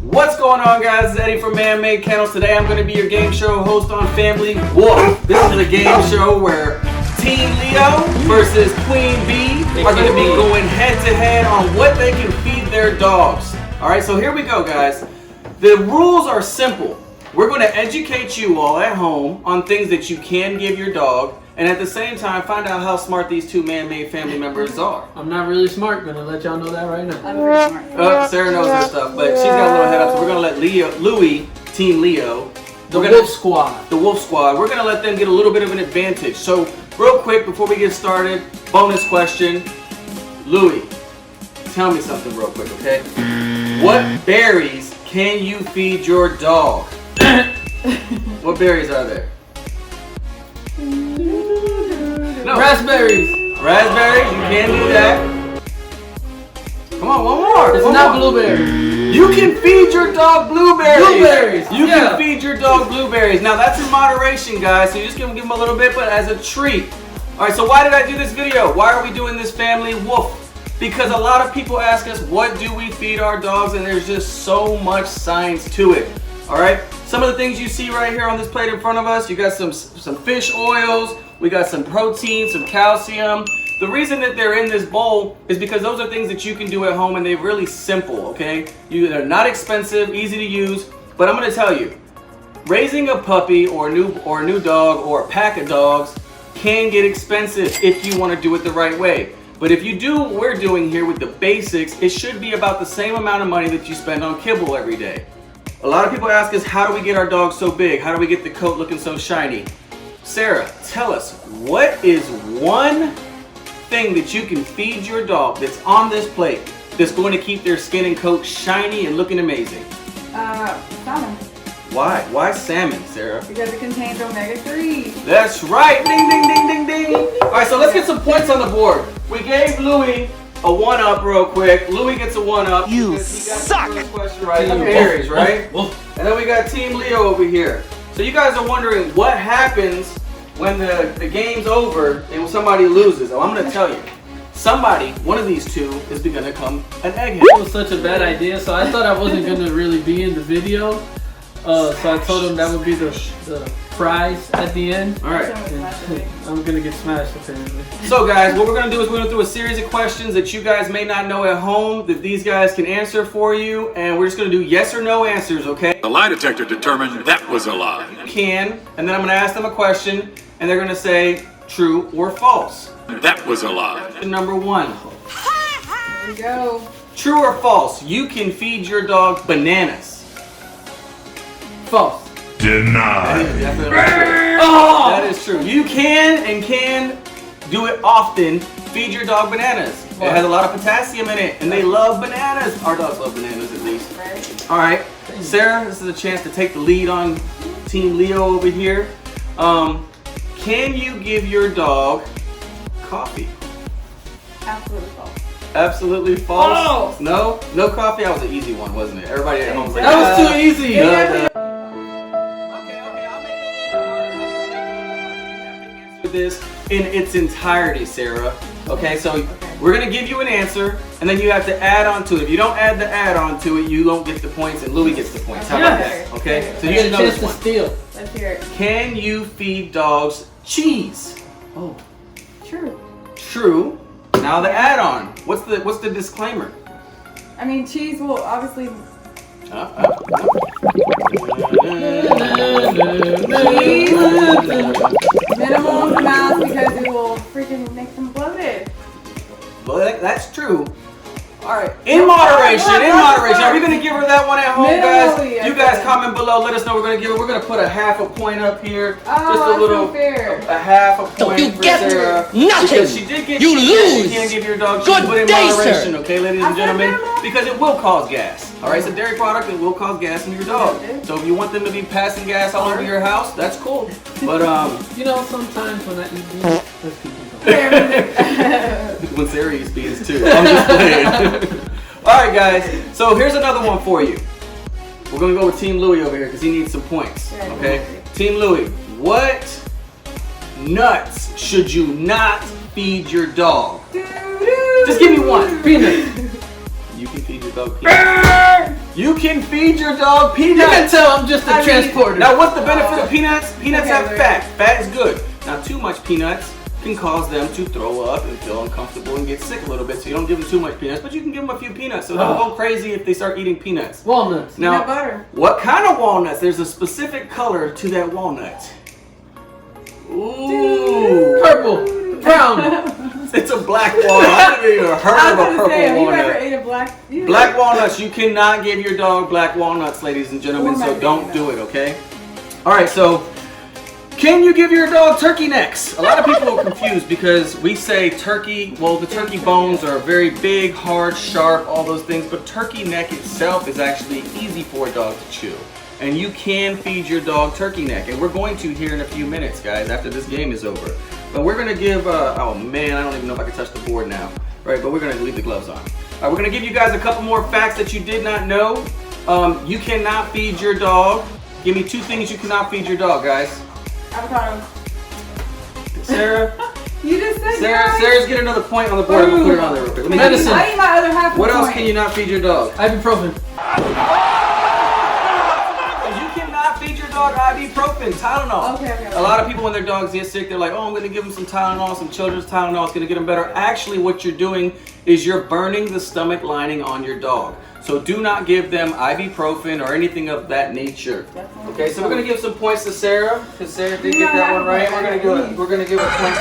What's going on, guys? It's Eddie from Man Made Kennels. Today I'm going to be your game show host on Family Wolf. This is a game show where Team Leo versus Queen Bee are going to be going head to head on what they can feed their dogs. Alright, so here we go, guys. The rules are simple. We're going to educate you all at home on things that you can give your dog, and at the same time find out how smart these two man-made family members are. I'm not really smart, gonna let y'all know that right now. I'm very smart. Sarah knows her stuff, but she's got a little head up, so we're going to let Louie, Team Leo, The Wolf Squad, we're going to let them get a little bit of an advantage. So real quick before we get started, bonus question. Louie, tell me something real quick, okay? What berries can you feed your dog? What berries are there? No. raspberries. Raspberries, you can do that. Come on, one more. It's not blueberries. You can feed your dog blueberries. Blueberries. You can feed your dog blueberries. Now that's in moderation, guys. So you're just gonna give them a little bit, but as a treat. All right. So why did I do this video? Why are we doing this Family Wolf? Because a lot of people ask us, what do we feed our dogs? And there's just so much science to it. All right. Some of the things you see right here on this plate in front of us, you got some fish oils. We got some protein, some calcium. The reason that they're in this bowl is because those are things that you can do at home and they're really simple, okay? They're not expensive, easy to use, but I'm gonna tell you, raising a puppy or a new dog or a pack of dogs can get expensive if you wanna do it the right way. But if you do what we're doing here with the basics, it should be about the same amount of money that you spend on kibble every day. A lot of people ask us, how do we get our dogs so big? How do we get the coat looking so shiny? Sarah, tell us, what is one thing that you can feed your dog that's on this plate that's going to keep their skin and coat shiny and looking amazing? Salmon. Why? Why salmon, Sarah? Because it contains omega-3. That's right. Ding, ding, ding, ding, ding. All right, so let's get some points on the board. We gave Louie a 1-up real quick. Louie gets a 1-up. You because he got suck. the first question right. The berries, right? And then we got Team Leo over here. So you guys are wondering what happens when the game's over and somebody loses. Well, I'm going to tell you. Somebody, one of these two, is going to become an egghead. It was such a bad idea, so I thought I wasn't gonna really be in the video. So I told him that would be the prize at the end. All right. I'm gonna get smashed apparently. So guys, what we're going to do is we're going to do a series of questions that you guys may not know at home that these guys can answer for you. And we're just going to do yes or no answers, okay? The lie detector determined that was a lie. Can, and then I'm going to ask them a question, and they're going to say true or false. That was a lie. Number 1. There you go. True or false, you can feed your dog bananas. False. Denied. Oh! That is true. You can do it often. Feed your dog bananas. It has a lot of potassium in it, and they love bananas. Our dogs love bananas, at least. Right. All right, Sarah, this is a chance to take the lead on Team Leo over here. Can you give your dog coffee? Absolutely false. Absolutely false. False. No coffee. That was an easy one, wasn't it? Everybody at home was like, That was too easy. Okay, I'll make it this in its entirety, Sarah. Okay, so we're gonna give you an answer, and then you have to add on to it. If you don't add the add-on to it, you don't get the points, and Louie gets the points. How about that? Okay, so You you should get a know chance this to one. steal. Let's hear it. Can you feed dogs cheese? Oh, True. true. Now the add-on. What's the disclaimer? I mean, cheese will obviously... Minimal amount because it will freaking make them bloated. Well, that's true. All right. In moderation. Are we gonna give her that one at home, guys? Minimally, You guys okay. comment below. Let us know. We're gonna put a half a point up here. Oh, Just a that's little, unfair. a half a point you for get Sarah. nothing. Because she did get You cheese. She lose. can't give your dog cheese, Good but in day, moderation, sir. okay, ladies and I said gentlemen, minimal. because it will cause gas. All right, it's a dairy product. It will cause gas in your dog. Okay. So if you want them to be passing gas all over your house, that's cool. But You know, sometimes when I eat beef, let's keep it going. when Sarah eats beans too. I'm just playing. Alright guys, so here's another one for you. We're gonna go with Team Louie over here because he needs some points. Okay? Team Louie, what nuts should you not feed your dog? Just give me one. Peanuts. You can feed your dog peanuts. You can feed your dog You can peanuts. tell I'm just a transporter. Now, what's the benefit of peanuts? Peanuts Okay, have wait. fat. Fat is good. Now, too much peanuts can cause them to throw up and feel uncomfortable and get sick a little bit. So you don't give them too much peanuts, but you can give them a few peanuts. So don't go crazy if they start eating peanuts. Walnuts. Now, Peanut butter. what kind of walnuts? There's a specific color to that walnut. Ooh. Purple. Brown. It's a black walnut. I've never even heard I of was a gonna say, have purple you ever walnut. ate a black? Black walnuts, you cannot give your dog black walnuts, ladies and gentlemen, Or my so don't baby do it, okay? All right, so can you give your dog turkey necks? A lot of people are confused because we say turkey, well, the turkey bones are very big, hard, sharp, all those things, but turkey neck itself is actually easy for a dog to chew. And you can feed your dog turkey neck, and we're going to here in a few minutes, guys, after this game is over. But we're gonna give, oh man, I don't even know if I can touch the board now. Right, but we're gonna leave the gloves on. All right, we're gonna give you guys a couple more facts that you did not know. You cannot feed your dog. Give me 2 things you cannot feed your dog, guys. Avocado. Sarah, You just said yeah. Sarah's getting another point on the board. I'm gonna put it on there real quick. Let me Medicine. I eat my other half. What of the else point. can you not feed your dog? Ibuprofen. You cannot feed your dog ibuprofen, Tylenol. Okay. A lot of people, when their dogs get sick, they're like, oh, I'm going to give them some Tylenol, some children's Tylenol. It's going to get them better. Actually, what you're doing is you're burning the stomach lining on your dog. So do not give them ibuprofen or anything of that nature. Okay, so we're going to give some points to Sarah, because Sarah did get that one right. We're going to give a point to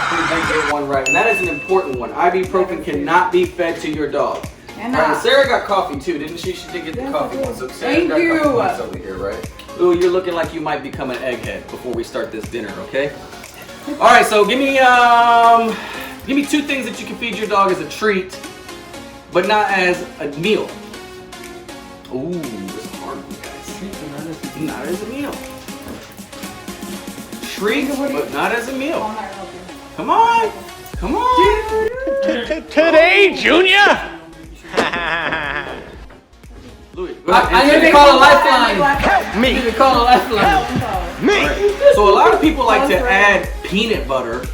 who did get one right. And that is an important one. Ibuprofen cannot be fed to your dog. And All right, Sarah got coffee too, didn't she? She did get the Yes, coffee I did. one. So Sarah's Thank got a couple you. points over here, right? Ooh, you're looking like you might become an egghead before we start this dinner, okay? All right, so give me 2 things that you can feed your dog as a treat, but not as a meal. Ooh, this is a hard one, guys. Not as a meal. Treat, but not as a meal. Come on, come on. Today, Junior? Louis, go ahead. I need to call a lifeline. I need to call a lifeline. Right. So a lot of people like to add peanut butter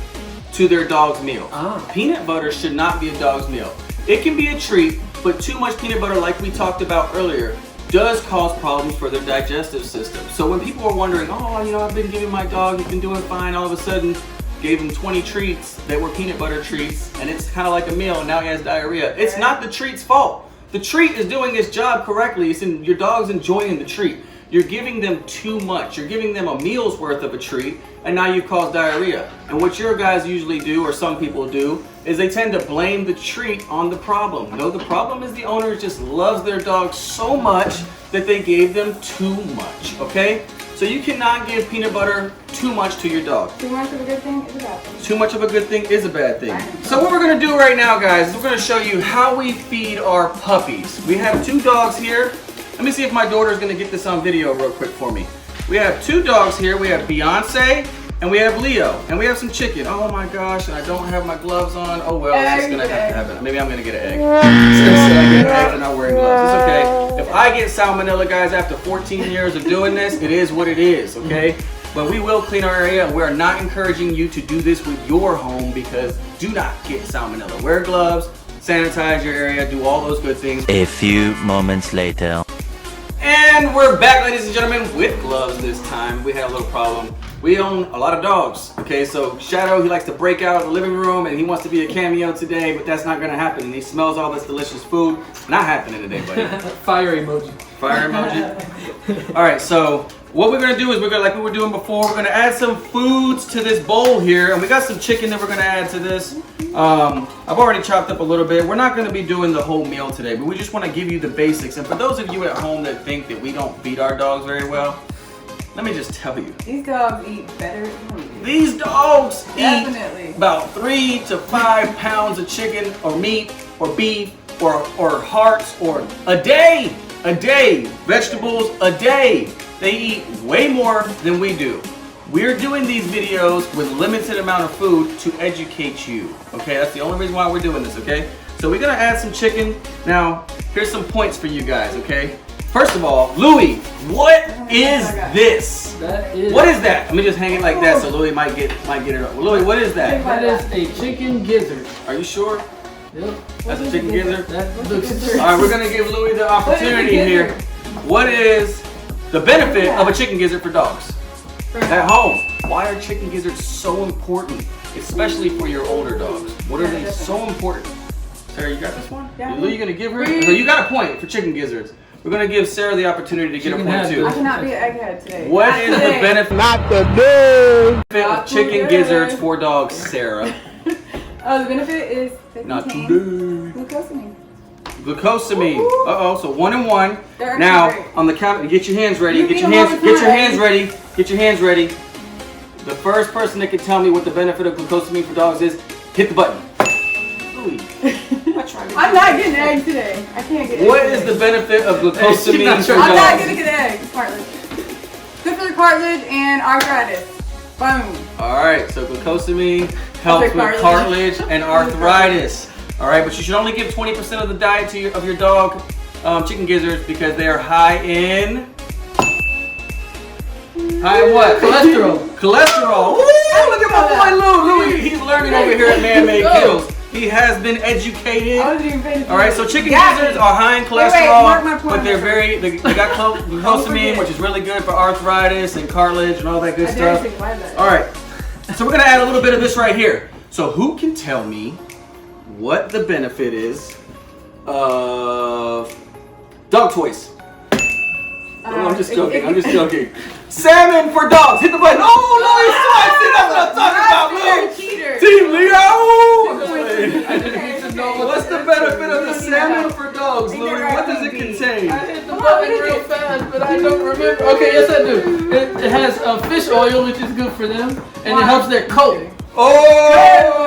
to their dog's meal. Ah. Peanut butter should not be a dog's meal. It can be a treat, but too much peanut butter, like we talked about earlier, does cause problems for their digestive system. So when people are wondering, oh, you know, I've been giving my dog, he's been doing fine, all of a sudden gave him 20 treats that were peanut butter treats, and it's kind of like a meal, and now he has diarrhea. It's not the treat's fault. The treat is doing its job correctly. Your dog's enjoying the treat. You're giving them too much. You're giving them a meal's worth of a treat, and now you've caused diarrhea. And what your guys usually do, or some people do, is they tend to blame the treat on the problem. No, the problem is the owner just loves their dog so much that they gave them too much, okay? So you cannot give peanut butter too much to your dog. Too much of a good thing is a bad thing. Too much of a good thing is a bad thing. So what we're gonna do right now, guys, is we're gonna show you how we feed our puppies. We have 2 dogs here. Let me see if my daughter's gonna get this on video real quick for me. We have 2 dogs here. We have Beyonce and we have Leo, and we have some chicken. Oh my gosh, and I don't have my gloves on. Oh well, it's just gonna have to happen. Maybe I'm gonna get an egg. It's gonna say I get an egg for not wearing gloves. It's okay. If I get salmonella, guys, after 14 years of doing this, it is what it is, okay? But we will clean our area, and we are not encouraging you to do this with your home, because do not get salmonella. Wear gloves, sanitize your area, do all those good things. A few moments later. And we're back, ladies and gentlemen, with gloves this time. We had a little problem. We own a lot of dogs, okay? So Shadow, he likes to break out of the living room, and he wants to be a cameo today, but that's not gonna happen. And he smells all this delicious food. Not happening today, buddy. Fire emoji. Fire emoji. All right, so what we're gonna do is we're gonna, like we were doing before, we're gonna add some foods to this bowl here, and we got some chicken that we're gonna add to this. I've already chopped up a little bit. We're not gonna be doing the whole meal today, but we just wanna give you the basics. And for those of you at home that think that we don't feed our dogs very well, let me just tell you. These dogs eat better than we do. These dogs Definitely. eat about 3 to 5 pounds of chicken or meat or beef or hearts or a day, vegetables a day. They eat way more than we do. We're doing these videos with limited amount of food to educate you, okay? That's the only reason why we're doing this, okay? So we're gonna add some chicken. Now, here's some points for you guys, okay? First of all, Louis, what is this? That is. What is that? Let me just hang it like that so Louis might get it up. Louis, what is that? That is a chicken gizzard. Are you sure? Yep. That's a chicken gizzard. That looks All right, we're gonna give Louis the opportunity here. What is the benefit of a chicken gizzard for dogs at home? Why are chicken gizzards so important, especially for your older dogs? What are they so important? Sarah, you got this one? Yeah. Louis, you gonna give her? No, you got a point for chicken gizzards. We're gonna give Sarah the opportunity to get a point too. I cannot be an egghead today. What is the benefit? Not the dude. Of chicken gizzards for dogs, Sarah? Oh, the benefit is they Not contain today. glucosamine. Glucosamine. Uh-oh, so 1 and 1. They're actually Now, great. on the count, get your hands ready. You Get eat your them all hands, the get your time. hands ready. Get your hands ready. The first person that can tell me what the benefit of glucosamine for dogs is, hit the button. Louis, I tried to I'm not getting eggs today. I can't get eggs. What is the benefit of glucosamine for I'm not dogs? gonna get eggs. Cartilage. Good for the cartilage and arthritis. Boom. Alright, so glucosamine helps with cartilage. cartilage and arthritis. Alright, but you should only give 20% of the diet to of your dog chicken gizzards because they are high in... High in what? cholesterol. Cholesterol. Ooh, look at my boy Lou. Louis, he's learning over here at Man Made Kills. He has been educated. I wasn't even paying attention. All right, so chicken Got gizzards me. are high in Wait, cholesterol, mark my point. but they're they got glucosamine, which is really good for arthritis and cartilage and all that good I dare stuff. say why that. All right, so we're gonna add a little bit of this right here. So who can tell me what the benefit is of dog toys? Oh, I'm just joking. I'm just joking. Salmon for dogs. Hit the button. Oh, Louis Swanson. That's what I'm talking about, Louis. Cheater. Team Leo. I just need to know What's the benefit of the salmon for dogs, Louis? What does it contain? I hit the button real fast, but I don't remember. Okay, yes I do. It has fish oil, which is good for them, and it helps their coat.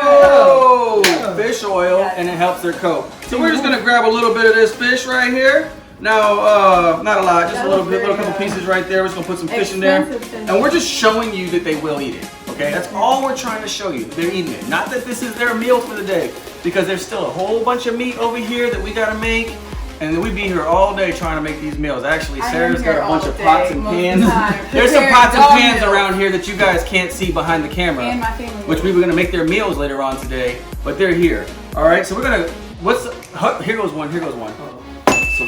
Oh, fish oil, and it helps their coat. So we're just gonna grab a little bit of this fish right here. Now, not a lot, just a little couple pieces right there. We're just gonna put some fish in there, and we're just showing you that they will eat it. Okay, that's all we're trying to show you. They're eating it. Not that this is their meal for the day, because there's still a whole bunch of meat over here that we gotta make, and then we be here all day trying to make these meals. Actually, Sarah's got a bunch of pots and pans. There's some pots and pans around here that you guys can't see behind the camera, And my family. which we were gonna make their meals later on today, but they're here. All right, so we're gonna. Here goes one. Here goes one. So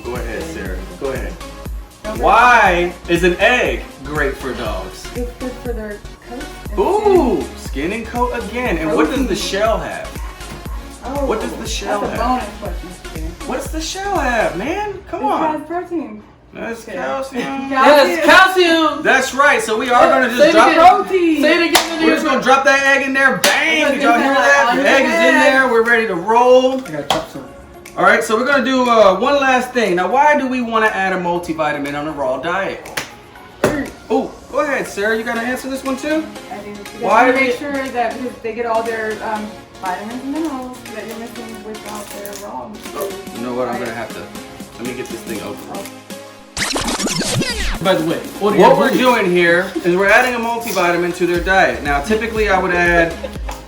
go ahead, Sarah. Go ahead. Why is an egg great for dogs? It's good for their coat. and Ooh, skin and coat again. And what does the shell have? Oh, What does the shell that's a have? bonus question. What's the shell have, man? Come It on. has protein. That's Okay. calcium. Yes, calcium. That's right. So we are gonna Say just it drop. again. Protein. Say it again. We're just gonna drop that egg in there. Bang! Did y'all hear that? The egg is in there. We're ready to roll. I gotta chop some. All right, so we're gonna do one last thing. Now, why do we want to add a multivitamin on a raw diet? Oh, go ahead, Sarah. You gotta answer this one too. I do. Why Why do make we- sure that because they get all their vitamins and minerals that you're missing without their raw. You know what? I'm gonna have to. Let me get this thing open. By the way, What we're doing here is we're adding a multivitamin to their diet. Now, typically I would add,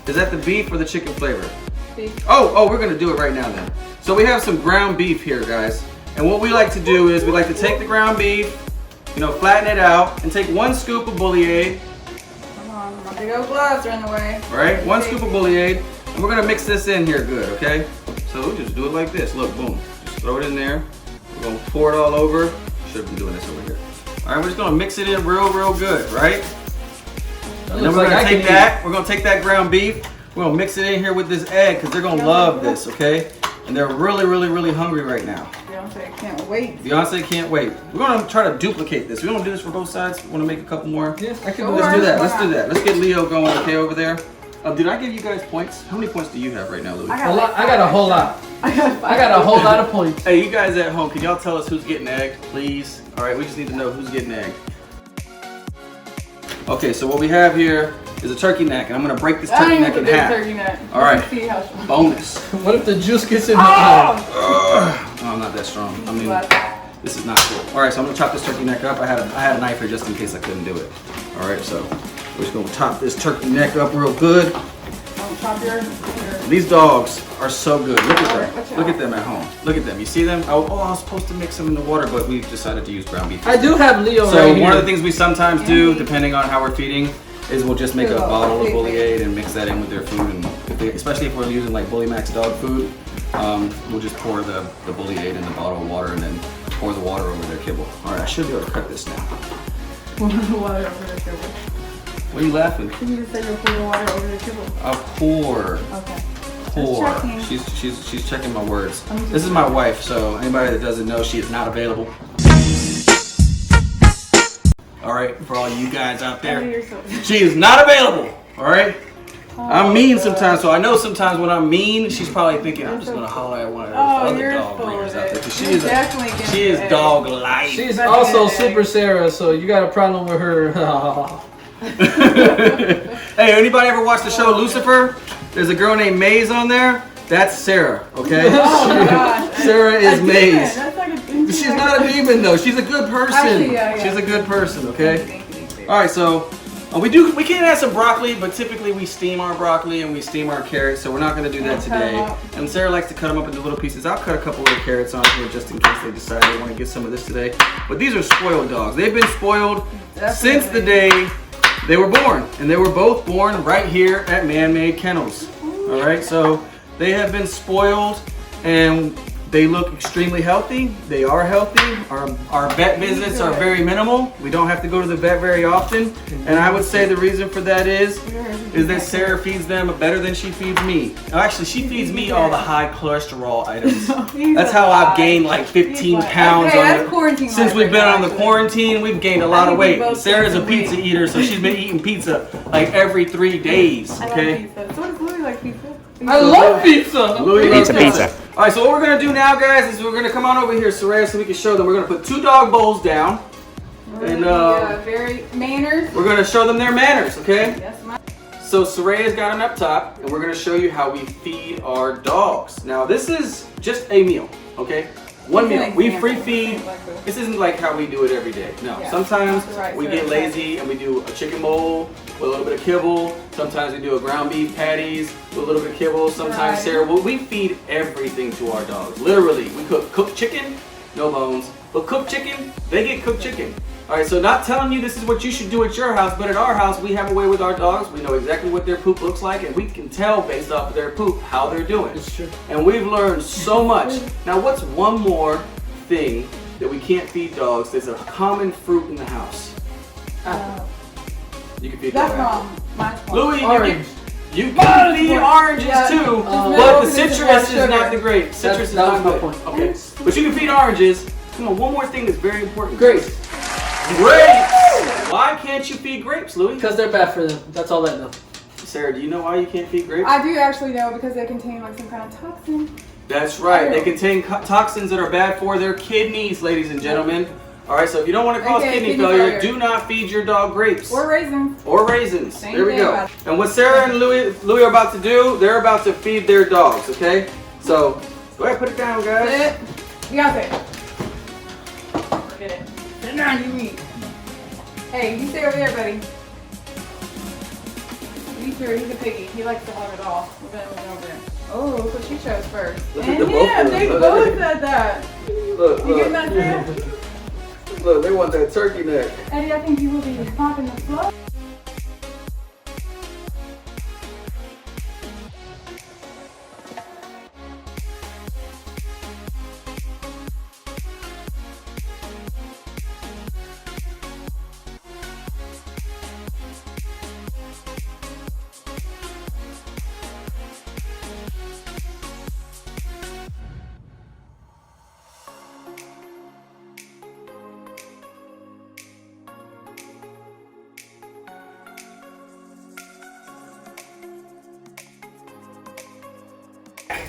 is that the beef or the chicken flavor? Beef. Oh, we're gonna do it right now then. So we have some ground beef here, guys. And what we like to do is we like to take the ground beef, flatten it out, and take 1 scoop of Bullyade, Come on, my big old gloves are in the way. right? 1 scoop of Bullyade, and we're gonna mix this in here good, okay? So we just do it like this. Look, boom. Just throw it in there. We're gonna pour it all over. Should have been doing this over here. All right, we're just gonna mix it in real good, right? And then we're gonna take that. We're gonna take that ground beef. We're gonna mix it in here with this egg because they're gonna love this, okay? And they're really hungry right now. Beyonce can't wait. Beyonce can't wait. We're gonna try to duplicate this. We don't do this for both sides. We wanna make a couple more. Yes, I can Sure. do Let's do that. that. Let's do that. Let's get Leo going, okay, over there. Did I give you guys points? How many points do you have right now, Louis? I A lot. I got a whole lot. I I got a whole lot of points. Hey, you guys at home, can y'all tell us who's getting egged, please? All right, we just need to know who's getting egged. Okay, so what we have here is a turkey neck, and I'm gonna break this turkey neck in half. Turkey neck. All right. Let's see how strong. Bonus. What if the juice gets in the eye? Oh! Oh, I'm not that strong. I mean, this is not cool. All right, so I'm gonna chop this turkey neck up. I had a knife here just in case I couldn't do it. All right, so we're just gonna chop this turkey neck up real good. Don't chop your. These dogs are so good. Look at Watch them. out. Look at them at home. Look at them. You see them? Oh, I was supposed to mix them in the water, but we decided to use ground beef. I do have Leo So right here. one of the things we sometimes do, depending on how we're feeding, is we'll just make a bottle of Bullyade and mix that in with their food, and especially if we're using like Bully Max dog food, we'll just pour the Bullyade in the bottle of water and then pour the water over their kibble. All right, I should be able to cut this now. Pour the water over the kibble. What are you laughing? You just said you'll pour the water over the kibble. I'll pour. Okay. Pour. Just checking. She's checking my words. This is my wife, so anybody that doesn't know, she is not available. All right, for all you guys out there, she is not available. All right. I'm mean sometimes, so I know sometimes when I'm mean, she's probably thinking I'm just gonna holler at one of those other dog breeders out there. 'Cause she is dog light. She's also Super Sarah, so you got a problem with her. Hey, anybody ever watch the show Lucifer? There's a girl named Maze on there. That's Sarah, okay? Oh gosh. Sarah is Maze. That's like a She's not a demon though. She's a good person. Actually, yeah. She's a good person, okay? Thank you. All right, so we can add some broccoli, but typically we steam our broccoli and we steam our carrots, so we're not going to do that today. And Sarah likes to cut them up into little pieces. I'll cut a couple of carrots on here just in case they decide they want to get some of this today. But these are spoiled dogs. They've been spoiled since the day they were born, and they were both born right here at Man-Made Kennels. All right, so they have been spoiled, and they look extremely healthy. They are healthy. Our vet visits are very minimal. We don't have to go to the vet very often. And I would say the reason for that is that Sarah feeds them better than she feeds me. Actually, she feeds me all the high cholesterol items. That's how I've gained like 15 pounds since we've been on the quarantine. We've gained a lot of weight. Sarah's a pizza eater, so she's been eating pizza like every 3 days. Okay. So does Louie like pizza? I love pizza. Louie loves pizza. All right, so what we're gonna do now, guys, is we're gonna come on over here, Saraya, so we can show them. We're gonna put 2 dog bowls down, and very manners. we're gonna show them their manners, okay? Yes, ma'am. So Saraya's got them up top, and we're gonna show you how we feed our dogs. Now, this is just a meal, okay? One meal. We free feed. This isn't like how we do it every day. No. Yeah, Sometimes right, we get lazy and we do a chicken bowl with a little bit of kibble. Sometimes we do a ground beef patties with a little bit of kibble. Sometimes Sarah, we feed everything to our dogs. Literally, we cook cooked chicken, no bones. But cooked chicken, they get cooked chicken. All right, so not telling you this is what you should do at your house, but at our house, we have a way with our dogs. We know exactly what their poop looks like, and we can tell based off of their poop how they're doing. It's true. And we've learned so much. Now, what's one more thing that we can't feed dogs that's a common fruit in the house? You can feed That's dogs. wrong. Mine's wrong. Louie, Orange. you can feed oranges too, but the milk citrus and is not the great. Citrus is that not was my good. point. Okay, but you can feed oranges. Come on, one more thing that's very important. Grapes. Grapes! Why can't you feed grapes, Louie? Because they're bad for them. That's all I know. Sarah, do you know why you can't feed grapes? I do actually know because they contain like some kind of toxin. That's right. They contain toxins that are bad for their kidneys, ladies and gentlemen. All right, so if you don't want to cause kidney failure, do not feed your dog grapes. Or raisins. Or raisins. Same There we thing go. about it. And what Sarah and Louie are about to do, they're about to feed their dogs, okay? So, go ahead, put it down, guys. Sit. Beyonce. Forget it. Sit down, you eat. Hey, you stay over there, buddy. He's a piggy. He likes to hug it all. We're gonna move over there. Oh, look what she chose first. Look at And the both yeah, of they them. both said that. Look, You getting that, Sarah? Look, they want that turkey neck. Eddie, I think you will be popping the floor.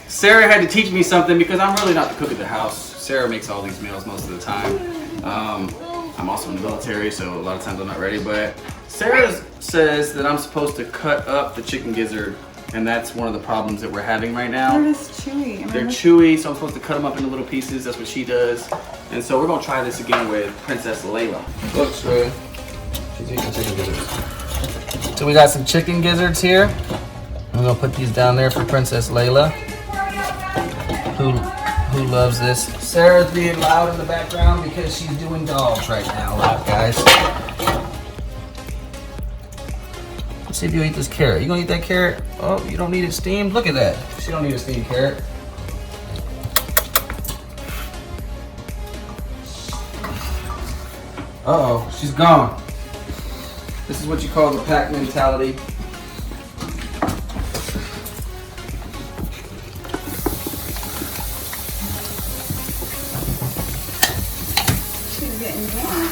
Sarah had to teach me something because I'm really not the cook at the house. Sarah makes all these meals most of the time. I'm also in the military, so a lot of times I'm not ready. But Sarah says that I'm supposed to cut up the chicken gizzard, and that's one of the problems that we're having right now. They're just chewy. They're chewy, so I'm supposed to cut them up into little pieces. That's what she does. And so we're gonna try this again with Princess Layla. Look, Sarah. She's eating chicken gizzards. So we got some chicken gizzards here. I'm gonna put these down there for Princess Layla, who loves this. Sarah's being loud in the background because she's doing dogs right now, guys. Let's see if you'll eat this carrot. You gonna eat that carrot? Oh, you don't need it steamed? Look at that. She don't need a steamed carrot. Uh-oh, she's gone. This is what you call the pack mentality. She's getting down.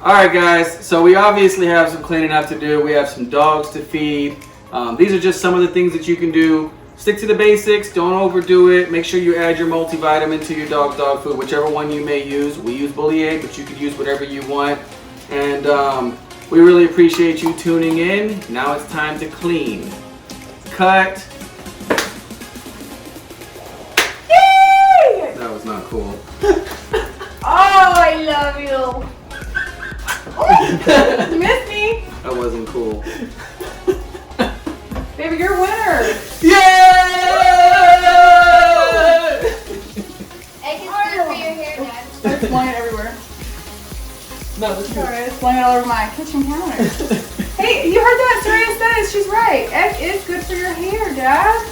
Alright guys, so we obviously have some cleaning up to do. We have some dogs to feed. These are just some of the things that you can do. Stick to the basics, don't overdo it. Make sure you add your multivitamin to your dog's dog food, whichever one you may use. We use Bullyade, but you can use whatever you want. And we really appreciate you tuning in. Now it's time to clean. Cut. Yay! That was not cool. Oh, I love you. Oh, you missed me. That wasn't cool. Baby, you're a winner. Yeah! Egg is good for your hair, Dad. It's flying everywhere. No, this is Sorry, it's flying all over my kitchen counter. Hey, you heard that? Serena says she's right. Egg is good for your hair, Dad.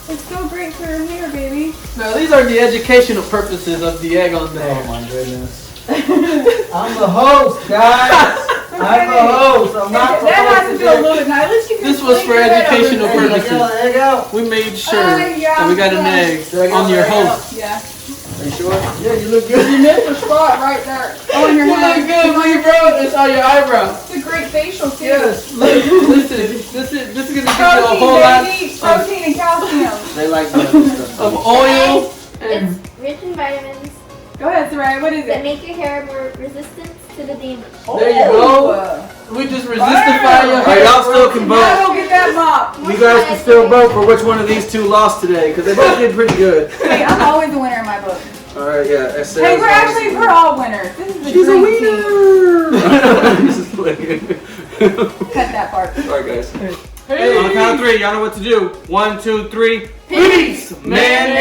It's so great for your hair, baby. No, these are the educational purposes of the egg on there. Oh my goodness. I'm the host, guys. I'm the host. I'm not That has to feel a little bit nice. At least you can This was for clean your head over educational there. purposes. There you go. We made sure Yeah, that we got an egg on your host. Yeah. Are you sure? Yeah, you look good. You missed a spot right there. Oh, in your You head. look good, my bro. It's on your eyebrow. It's a great facial too. Yes. Listen, this is gonna give you a Protein, whole lot baby. Protein and calcium. They like that stuff. of oil and It's rich in vitamins Go ahead, Sarai. What is that it? make your hair more resistant to the damage. there you go. We just resistify your Alright, hair. y'all still can Now vote. go get that mop. You guys can still vote for which one of these two lost today, because they both did pretty good. Hey, I'm always a winner in my book. Alright, yeah. Hey, we're all winners. This is the She's a dream team. winner! This is playing. Cut that part. Alright, guys. Hey, on the count of three, y'all know what to do. 1, 2, 3. Peace. Man